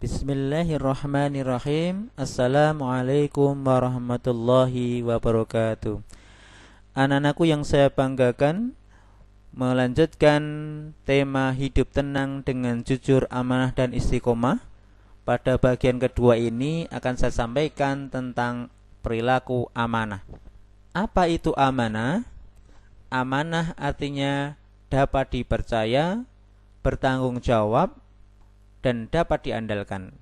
Bismillahirrahmanirrahim. Assalamualaikum warahmatullahi wabarakatuh. Anak-anakku yang saya banggakan, melanjutkan tema hidup tenang dengan jujur, amanah dan istiqomah. Pada bagian kedua ini akan saya sampaikan tentang perilaku amanah. Apa itu amanah? Amanah artinya dapat dipercaya, bertanggung jawab, dan dapat diandalkan.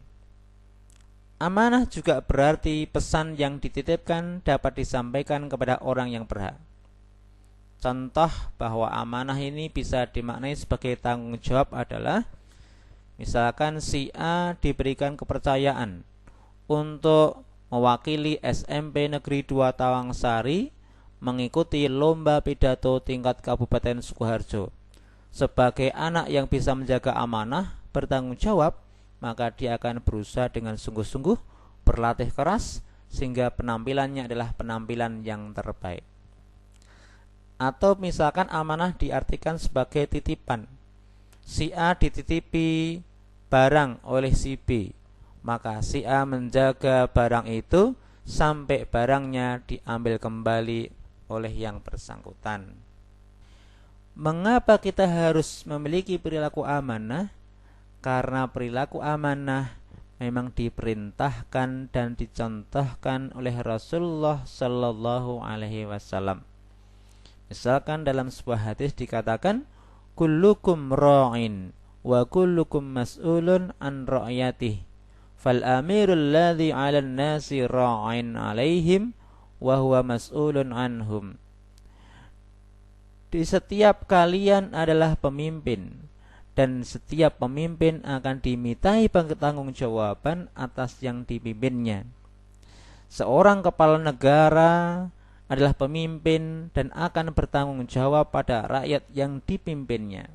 Amanah juga berarti pesan yang dititipkan dapat disampaikan kepada orang yang berhak. Contoh bahwa amanah ini bisa dimaknai sebagai tanggung jawab adalah misalkan si A diberikan kepercayaan untuk mewakili SMP Negeri 2 Tawangsari mengikuti lomba pidato tingkat Kabupaten Sukoharjo. Sebagai anak yang bisa menjaga amanah, bertanggung jawab, maka dia akan berusaha dengan sungguh-sungguh, berlatih keras, sehingga penampilannya adalah penampilan yang terbaik. Atau misalkan amanah diartikan sebagai titipan. Si A dititipi barang oleh si B, maka si A menjaga barang itu sampai barangnya diambil kembali oleh yang bersangkutan. Mengapa kita harus memiliki perilaku amanah? Karena perilaku amanah memang diperintahkan dan dicontohkan oleh Rasulullah Sallallahu Alaihi Wasallam. Misalkan dalam sebuah hadis dikatakan, kullukum ra'in wa kullukum mas'ulun an ra'yatih. Fal amirul ladzi 'alan nasi ra'in 'alaihim wa huwa mas'ulun anhum. Di setiap kalian adalah pemimpin, dan setiap pemimpin akan dimintai pertanggungjawaban atas yang dipimpinnya. Seorang kepala negara adalah pemimpin dan akan bertanggung jawab pada rakyat yang dipimpinnya.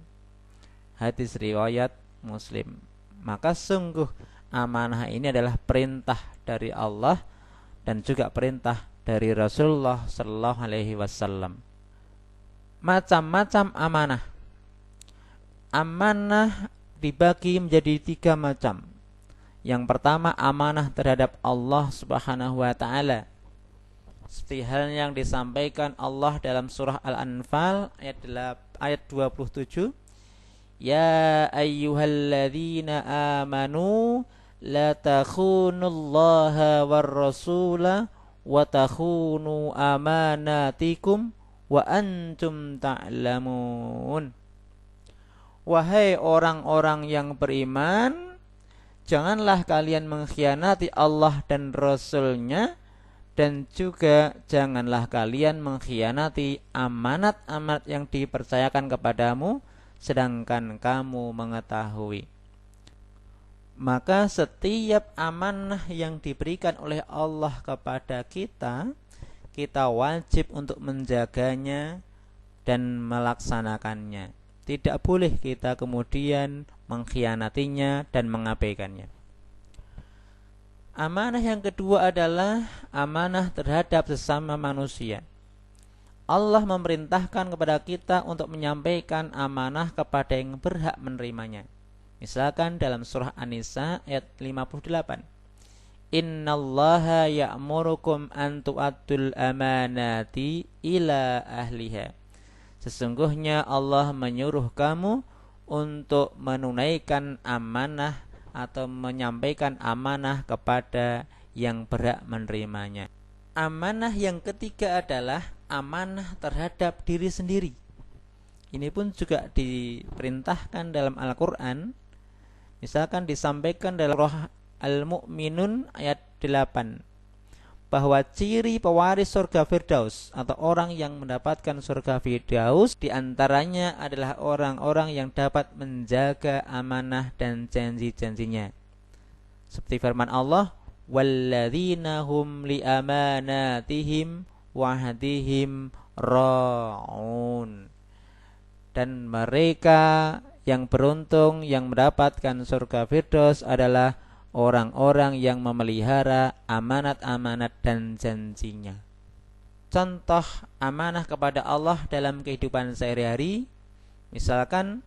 Hadis riwayat Muslim. Maka sungguh amanah ini adalah perintah dari Allah dan juga perintah dari Rasulullah sallallahu alaihi wasallam. Macam-macam amanah. Amanah dibagi menjadi 3 macam. Yang pertama, amanah terhadap Allah Subhanahu wa taala. Seperti hal yang disampaikan Allah dalam surah Al-Anfal ayat 27. Ya ayyuhalladzina amanu la takhunullaha war rasula wa takhunu amanatikum wa antum ta'lamun. Wahai orang-orang yang beriman, janganlah kalian mengkhianati Allah dan Rasul-Nya, dan juga janganlah kalian mengkhianati amanat-amanat yang dipercayakan kepadamu, sedangkan kamu mengetahui. Maka setiap amanah yang diberikan oleh Allah kepada kita, kita wajib untuk menjaganya dan melaksanakannya. Tidak boleh kita kemudian mengkhianatinya dan mengabaikannya. Amanah yang kedua adalah amanah terhadap sesama manusia. Allah memerintahkan kepada kita untuk menyampaikan amanah kepada yang berhak menerimanya. Misalkan dalam surah An-Nisa ayat 58. Innallaha ya'murukum an tu'addul amanati ila ahliha. Sesungguhnya Allah menyuruh kamu untuk menunaikan amanah atau menyampaikan amanah kepada yang berhak menerimanya. Amanah yang ketiga adalah amanah terhadap diri sendiri. Ini pun juga diperintahkan dalam Al-Quran. Misalkan disampaikan dalam surah Al-Mu'minun ayat 8. Bahwa ciri pewaris surga Firdaus atau orang yang mendapatkan surga Firdaus diantaranya adalah orang-orang yang dapat menjaga amanah dan janji-janjinya. Seperti firman Allah, walladzina hum li amanatihim wa ahdihim ra'un. Dan mereka yang beruntung yang mendapatkan surga Firdaus adalah orang-orang yang memelihara amanat-amanat dan janjinya. Contoh amanah kepada Allah dalam kehidupan sehari-hari, misalkan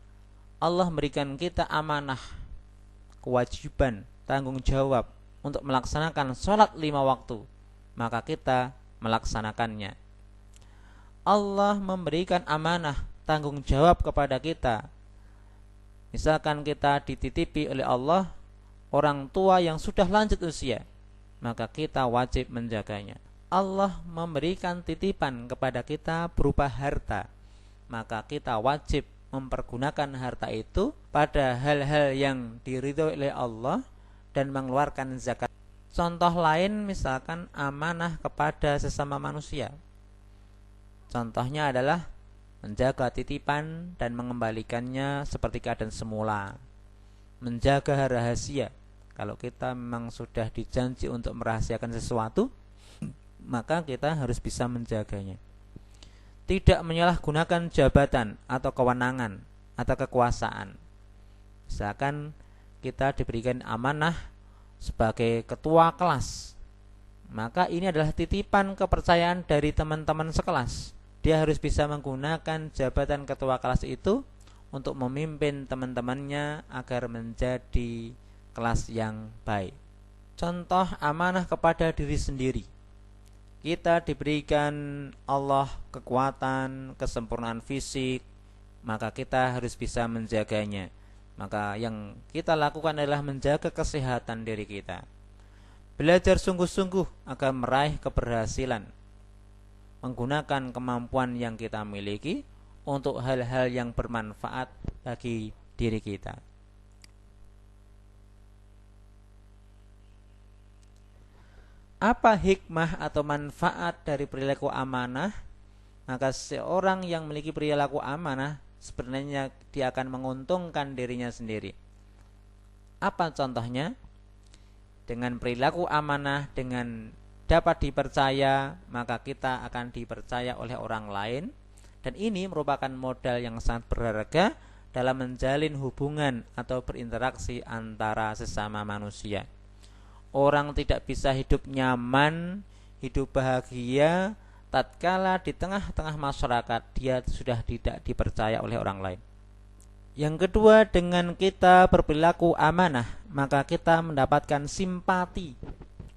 Allah memberikan kita amanah, kewajiban tanggung jawab untuk melaksanakan sholat 5 waktu, maka kita melaksanakannya. Allah memberikan amanah tanggung jawab kepada kita. Misalkan kita dititipi oleh Allah orang tua yang sudah lanjut usia, maka kita wajib menjaganya. Allah memberikan titipan kepada kita berupa harta, maka kita wajib mempergunakan harta itu pada hal-hal yang diridhoi oleh Allah dan mengeluarkan zakat. Contoh lain misalkan amanah kepada sesama manusia. Contohnya adalah menjaga titipan dan mengembalikannya seperti keadaan semula. Menjaga rahasia. Kalau kita memang sudah dijanji untuk merahasiakan sesuatu, maka kita harus bisa menjaganya. Tidak menyalahgunakan jabatan atau kewenangan atau kekuasaan. Misalkan kita diberikan amanah sebagai ketua kelas, maka ini adalah titipan kepercayaan dari teman-teman sekelas. Dia harus bisa menggunakan jabatan ketua kelas itu untuk memimpin teman-temannya agar menjadi kelas yang baik. Contoh amanah kepada diri sendiri. Kita diberikan Allah kekuatan, kesempurnaan fisik, maka kita harus bisa menjaganya. Maka yang kita lakukan adalah menjaga kesehatan diri kita. Belajar sungguh-sungguh agar meraih keberhasilan. Menggunakan kemampuan yang kita miliki untuk hal-hal yang bermanfaat bagi diri kita. Apa hikmah atau manfaat dari perilaku amanah? Maka seorang yang memiliki perilaku amanah sebenarnya dia akan menguntungkan dirinya sendiri. Apa contohnya? Dengan perilaku amanah, dengan dapat dipercaya, maka kita akan dipercaya oleh orang lain, dan ini merupakan modal yang sangat berharga dalam menjalin hubungan atau berinteraksi antara sesama manusia. Orang tidak bisa hidup nyaman, hidup bahagia tatkala di tengah-tengah masyarakat dia sudah tidak dipercaya oleh orang lain. Yang kedua, dengan kita berperilaku amanah, maka kita mendapatkan simpati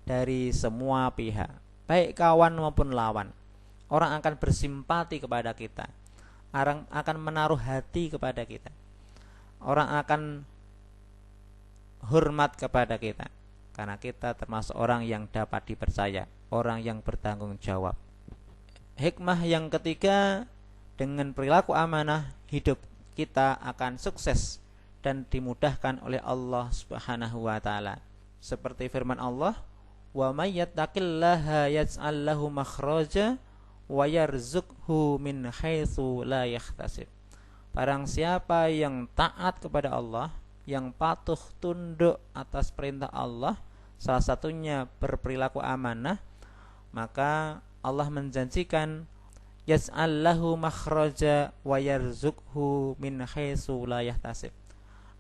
dari semua pihak, baik kawan maupun lawan. Orang akan bersimpati kepada kita, orang akan menaruh hati kepada kita, orang akan hormat kepada kita, karena kita termasuk orang yang dapat dipercaya, orang yang bertanggung jawab. Hikmah yang ketiga, dengan perilaku amanah, hidup kita akan sukses dan dimudahkan oleh Allah Subhanahu wa taala. Seperti firman Allah, "Wa may yattaqillaha yaj'al lahu makhraja wa yarzuqhu min haitsu la yahtasib." Barang siapa yang taat kepada Allah, yang patuh tunduk atas perintah Allah, salah satunya berperilaku amanah, maka Allah menjanjikan yaj'al lahu makhraja wa yarzuqhu min haitsu la yahtasib.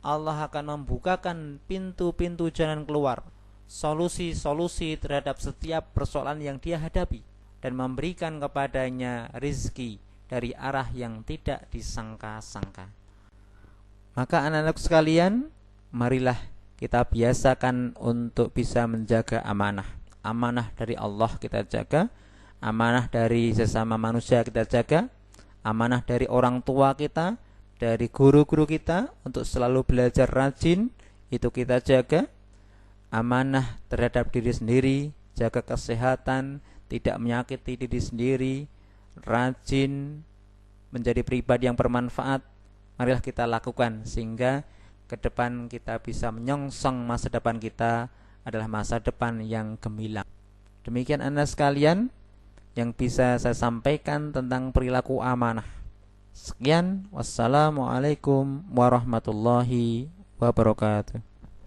Allah akan membukakan pintu-pintu jalan keluar, solusi-solusi terhadap setiap persoalan yang dia hadapi, dan memberikan kepadanya rizki dari arah yang tidak disangka-sangka. Maka anak-anak sekalian, marilah kita biasakan untuk bisa menjaga amanah. Amanah dari Allah kita jaga, amanah dari sesama manusia kita jaga, amanah dari orang tua kita, dari guru-guru kita untuk selalu belajar rajin, itu kita jaga. Amanah terhadap diri sendiri, jaga kesehatan, tidak menyakiti diri sendiri, rajin, menjadi pribadi yang bermanfaat. Marilah kita lakukan sehingga ke depan kita bisa menyongsong masa depan kita adalah masa depan yang gemilang. Demikian anak sekalian yang bisa saya sampaikan tentang perilaku amanah. Sekian, wassalamualaikum warahmatullahi wabarakatuh.